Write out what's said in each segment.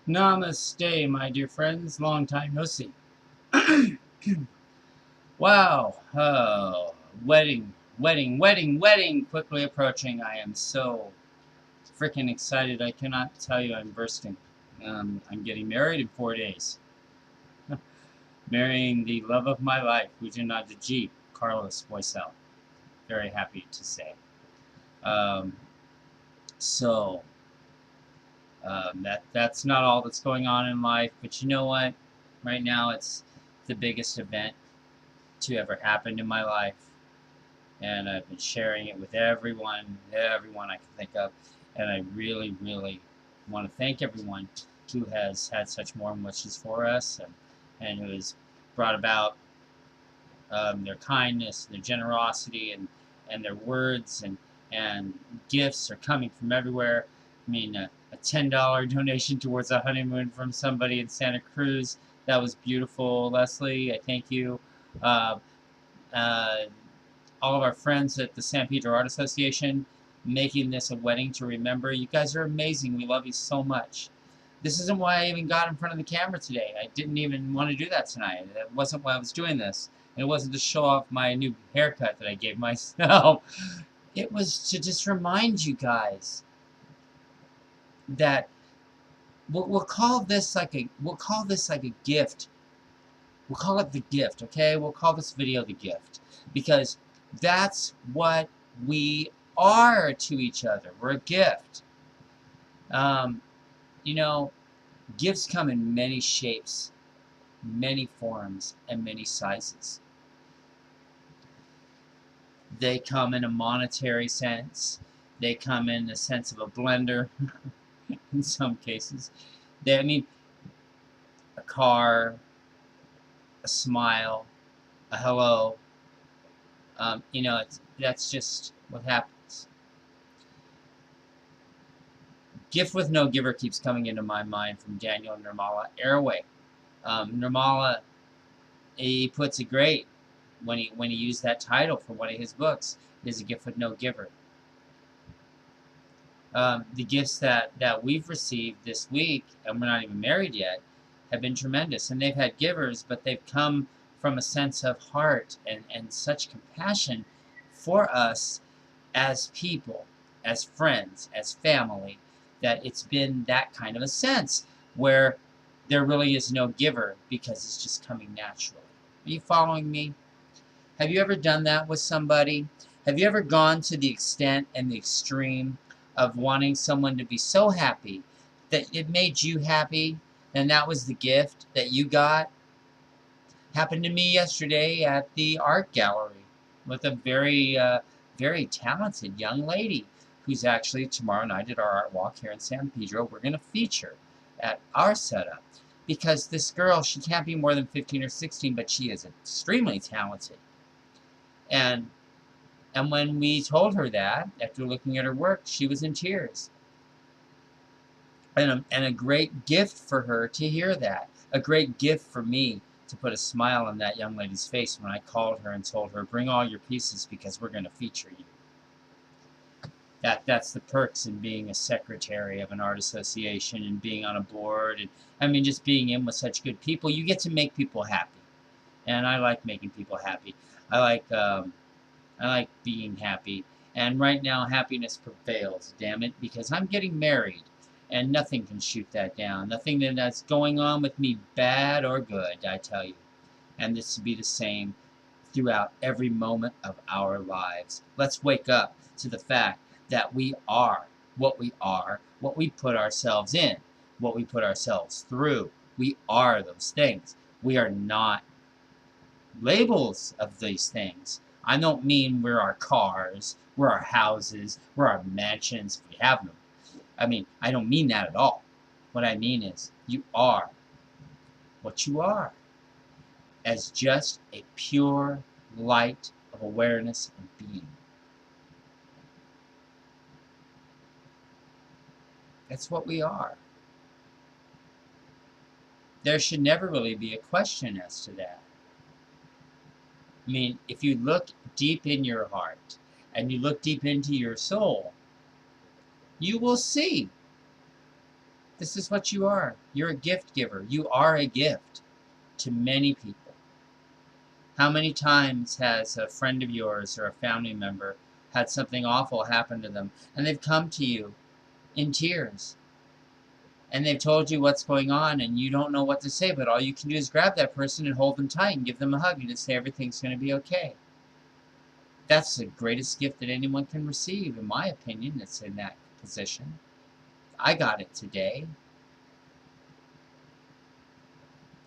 Namaste, my dear friends. Long time no see. Wow. Oh, wedding quickly approaching. I am so freaking excited. I cannot tell you, I'm bursting. I'm getting married in 4 days. Marrying the love of my life, Hujanada Jeep, Carlos Boisselle. Very happy to say. Um, so, that's not all that's going on in life, but you know what? Right now, it's the biggest event to ever happen in my life, and I've been sharing it with everyone I can think of, and I really want to thank everyone who has had such warm wishes for us, and who has brought about their kindness, their generosity, and their words, and gifts are coming from everywhere. I mean, a $10 donation towards a honeymoon from somebody in Santa Cruz. That was beautiful, Leslie. I thank you. Uh, uh, all of our friends at the San Pedro Art Association making this a wedding to remember. You guys are amazing. We love you so much. This isn't why I even got in front of the camera today. I didn't even want to do that tonight. That wasn't why I was doing this. It wasn't to show off my new haircut that I gave myself. It was to just remind you guys that we'll call this like a gift. We'll call it the gift, okay? We'll call this video the gift, because that's what we are to each other. We're a gift. Um, you know, gifts come in many shapes, many forms, and many sizes. They come in a monetary sense. They come in the sense of a blender in some cases. I mean, a car, a smile, a hello. That's just what happens. Gift with no giver keeps coming into my mind from Daniel Nirmala Airway. Nirmala, he puts it great when he used that title for one of his books, is a gift with no giver. The gifts that we've received this week, and we're not even married yet, have been tremendous. And they've had givers, but they've come from a sense of heart and such compassion for us as people, as friends, as family, that it's been that kind of a sense where there really is no giver because it's just coming naturally. Are you following me? Have you ever done that with somebody? Have you ever gone to the extent and the extreme of wanting someone to be so happy that it made you happy, and that was the gift that you got? Happened to me yesterday at the art gallery with a very talented young lady who's actually tomorrow night at our art walk here in San Pedro, we're going to feature at our setup. Because this girl, she can't be more than 15 or 16, but she is extremely talented. And when we told her that, after looking at her work, she was in tears. And a great gift for her to hear that. A great gift for me to put a smile on that young lady's face when I called her and told her, bring all your pieces because we're going to feature you. That's the perks in being a secretary of an art association and being on a board. And I mean, just being in with such good people, you get to make people happy. And I like making people happy. I like being happy. And right now, happiness prevails, damn it, because I'm getting married. And nothing can shoot that down. Nothing that's going on with me, bad or good, I tell you. And this will be the same throughout every moment of our lives. Let's wake up to the fact that we are, what we put ourselves in, what we put ourselves through. We are those things. We are not labels of these things. I don't mean we're our cars, we're our houses, we're our mansions, if we have them. I mean, I don't mean that at all. What I mean is, you are what you are, as just a pure light of awareness and being. That's what we are. There should never really be a question as to that. I mean, if you look deep in your heart and you look deep into your soul, you will see This is what you are. You're a gift giver. You are a gift to many people. How many times has a friend of yours or a family member had something awful happen to them, and they've come to you in tears, and they've told you what's going on, and you don't know what to say, but all you can do is grab that person and hold them tight and give them a hug and just say everything's going to be okay. That's the greatest gift that anyone can receive, in my opinion, that's in that position. I got it today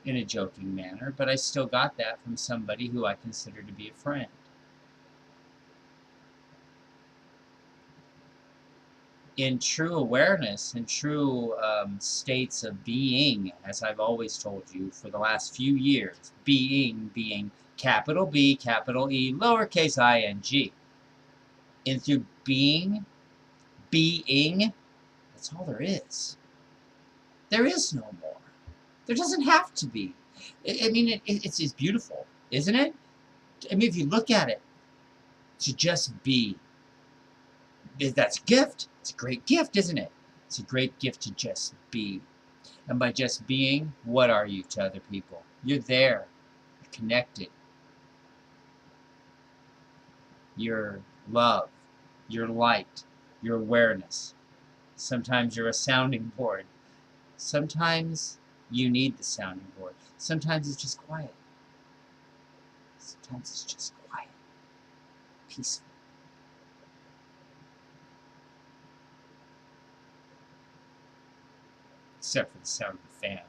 in a joking manner, but I still got that from somebody who I consider to be a friend. In true awareness, in true states of being, as I've always told you for the last few years, being capital B, capital E, lowercase I-N-G. And through being, that's all there is. There is no more. There doesn't have to be. I mean, it's beautiful, isn't it? I mean, if you look at it, to just be, that's a gift. It's a great gift, isn't it? It's a great gift to just be. And by just being, what are you to other people? You're there. You're connected. You're love. You're light. You're awareness. Sometimes you're a sounding board. Sometimes you need the sounding board. Sometimes it's just quiet. Sometimes it's just quiet. Peaceful. Except for the sound of the fan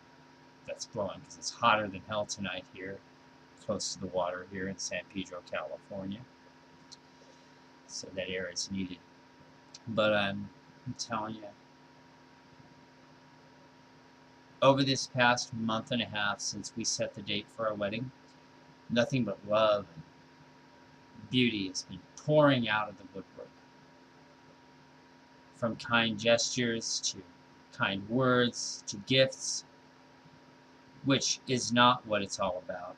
that's blowing, because it's hotter than hell tonight here, close to the water here in San Pedro, California. So that air is needed. But I'm telling you, over this past month and a half since we set the date for our wedding, nothing but love and beauty has been pouring out of the woodwork. From kind gestures to kind words to gifts, which is not what it's all about.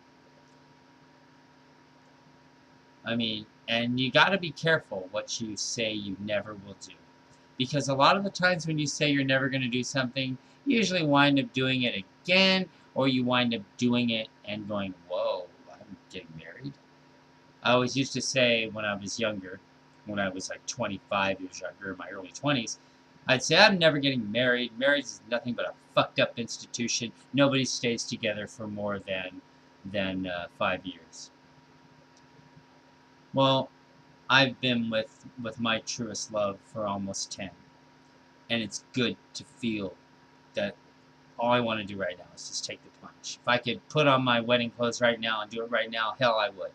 I mean, and you got to be careful what you say you never will do. Because a lot of the times when you say you're never going to do something, you usually wind up doing it again, or you wind up doing it and going, whoa, I'm getting married. I always used to say when I was younger, when I was like 25 years younger, in my early 20s, I'd say, I'm never getting married. Marriage is nothing but a fucked up institution. Nobody stays together for more than 5 years. Well, I've been with my truest love for almost 10. And it's good to feel that all I want to do right now is just take the plunge. If I could put on my wedding clothes right now and do it right now, hell, I would.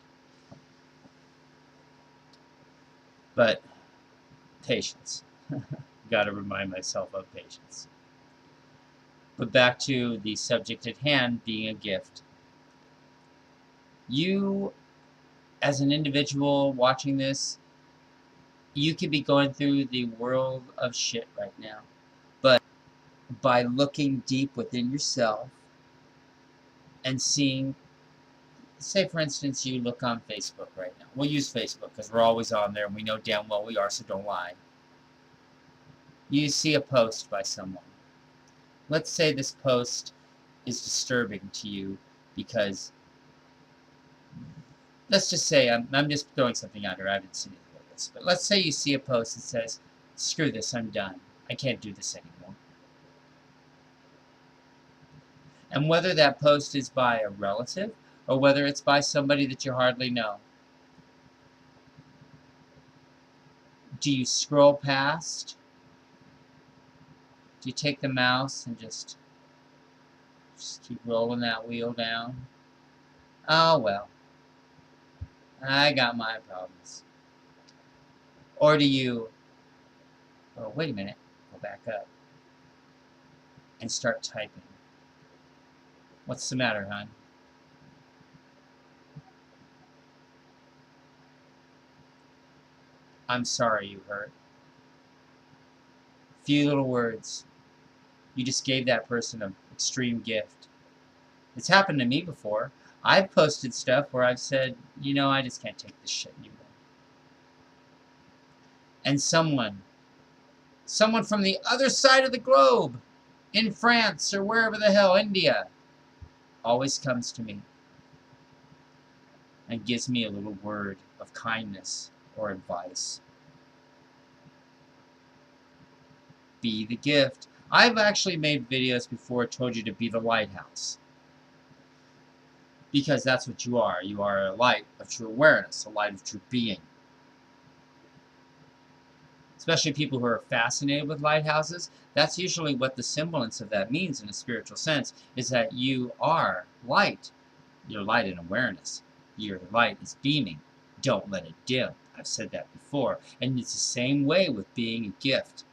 But patience. Got to remind myself of patience. But back to the subject at hand, being a gift. You, as an individual watching this, you could be going through the world of shit right now. But by looking deep within yourself and seeing, say for instance, you look on Facebook right now. We'll use Facebook because we're always on there and we know damn well we are, so don't lie. You see a post by someone. Let's say this post is disturbing to you because, let's just say, I'm just throwing something out here, I haven't seen anything like this, but let's say you see a post that says, screw this, I'm done. I can't do this anymore. And whether that post is by a relative or whether it's by somebody that you hardly know, do you scroll past? Do you take the mouse and just keep rolling that wheel down? Oh well, I got my problems. Or do you, oh wait a minute, go back up and start typing. What's the matter, hon? I'm sorry you hurt. Few little words. You just gave that person an extreme gift. It's happened to me before. I've posted stuff where I've said, you know, I just can't take this shit anymore. And someone from the other side of the globe in France or wherever the hell, India, always comes to me and gives me a little word of kindness or advice. Be the gift. I've actually made videos before, told you to be the lighthouse. Because that's what you are. You are a light of true awareness, a light of true being. Especially people who are fascinated with lighthouses, that's usually what the semblance of that means in a spiritual sense, is that you are light. You're light in awareness. Your light is beaming. Don't let it dim. I've said that before. And it's the same way with being a gift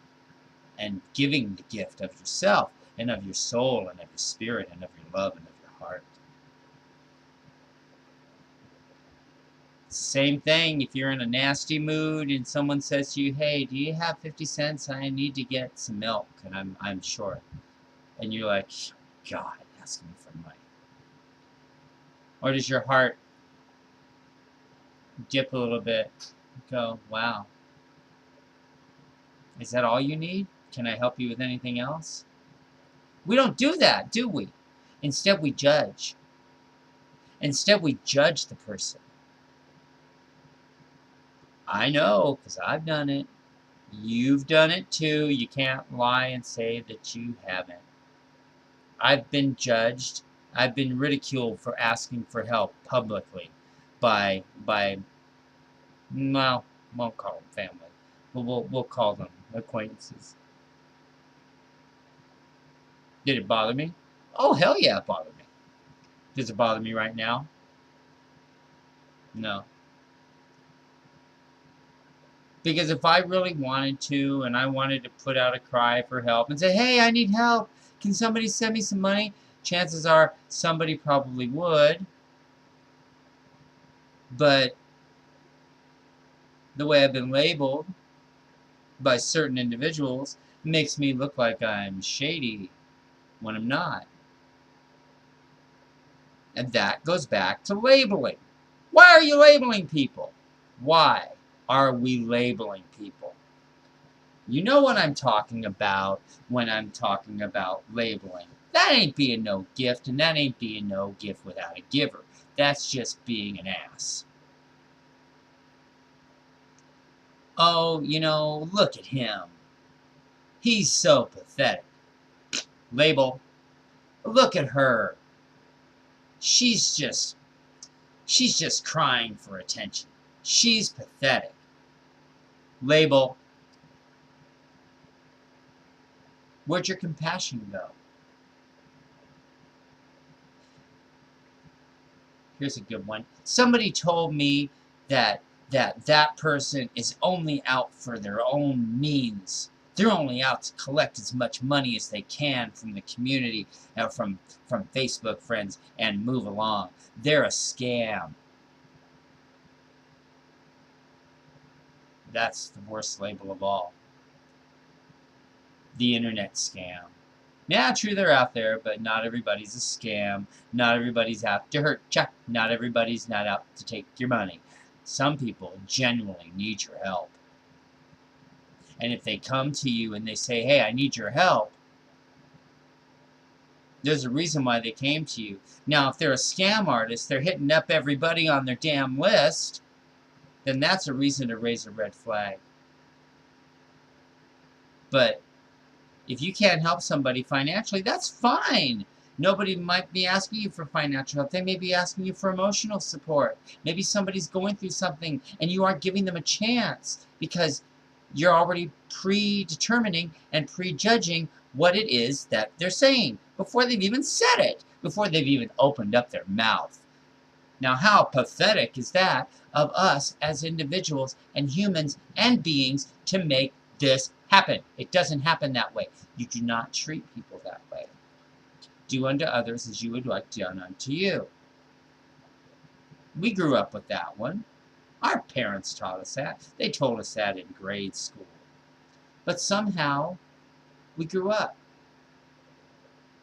and giving the gift of yourself and of your soul and of your spirit and of your love and of your heart. Same thing if you're in a nasty mood and someone says to you, hey, do you have 50 cents? I need to get some milk and I'm short. And you're like, God, asking me for money. Or does your heart dip a little bit? Go, wow. Is that all you need? Can I help you with anything else? We don't do that, do we? Instead, we judge. Instead, we judge the person. I know, because I've done it. You've done it too. You can't lie and say that you haven't. I've been judged. I've been ridiculed for asking for help publicly by well, won't call them family. We'll call them acquaintances. Did it bother me? Oh, hell yeah, it bothered me. Does it bother me right now? No. Because if I really wanted to, and I wanted to put out a cry for help and say, hey, I need help, can somebody send me some money? Chances are somebody probably would. But the way I've been labeled by certain individuals makes me look like I'm shady when I'm not. And that goes back to labeling. Why are you labeling people? Why are we labeling people? You know what I'm talking about when I'm talking about labeling. That ain't being no gift, and that ain't being no gift without a giver. That's just being an ass. Oh, you know, look at him. He's so pathetic. Label. Look at her. She's just crying for attention. She's pathetic. Label. Where'd your compassion go? Here's a good one. Somebody told me that person is only out for their own means. They're only out to collect as much money as they can from the community, from Facebook friends, and move along. They're a scam. That's the worst label of all. The internet scam. Yeah, true, they're out there, but not everybody's a scam. Not everybody's out to hurt you. Not everybody's not out to take your money. Some people genuinely need your help. And if they come to you and they say, hey, I need your help, there's a reason why they came to you. Now, if they're a scam artist, they're hitting up everybody on their damn list, then that's a reason to raise a red flag. But if you can't help somebody financially, that's fine. Nobody might be asking you for financial help. They may be asking you for emotional support. Maybe somebody's going through something and you aren't giving them a chance because you're already predetermining and prejudging what it is that they're saying before they've even said it, before they've even opened up their mouth. Now, how pathetic is that of us as individuals and humans and beings to make this happen? It doesn't happen that way. You do not treat people that way. Do unto others as you would like done unto you. We grew up with that one. Our parents taught us that. They told us that in grade school. But somehow, we grew up.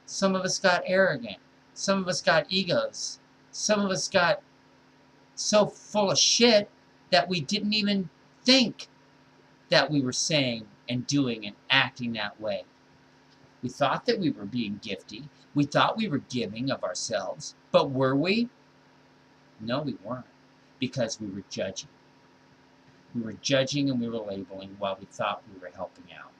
Some of us got arrogant. Some of us got egos. Some of us got so full of shit that we didn't even think that we were saying and doing and acting that way. We thought that we were being gifty. We thought we were giving of ourselves. But were we? No, we weren't. Because we were judging. We were judging and we were labeling while we thought we were helping out.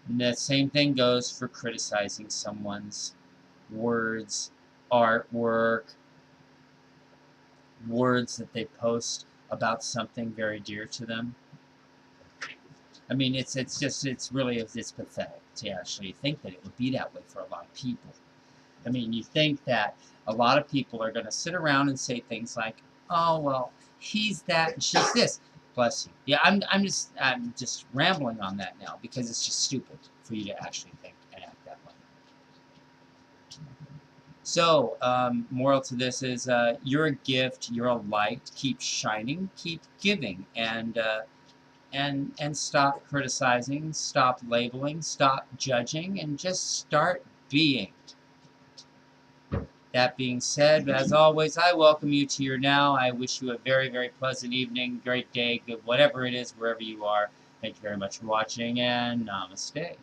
And the same thing goes for criticizing someone's words, artwork, words that they post about something very dear to them. I mean, it's pathetic to actually think that it would be that way for a lot of people. I mean, you think that a lot of people are going to sit around and say things like, "Oh well, he's that and she's this." Bless you. Yeah, I'm just rambling on that now because it's just stupid for you to actually think and act that way. So, moral to this is, you're a gift, you're a light. Keep shining, keep giving, and stop criticizing, stop labeling, stop judging, and just start being. That being said, as always, I welcome you to your now. I wish you a very, very pleasant evening, great day, good whatever it is, wherever you are. Thank you very much for watching, and namaste.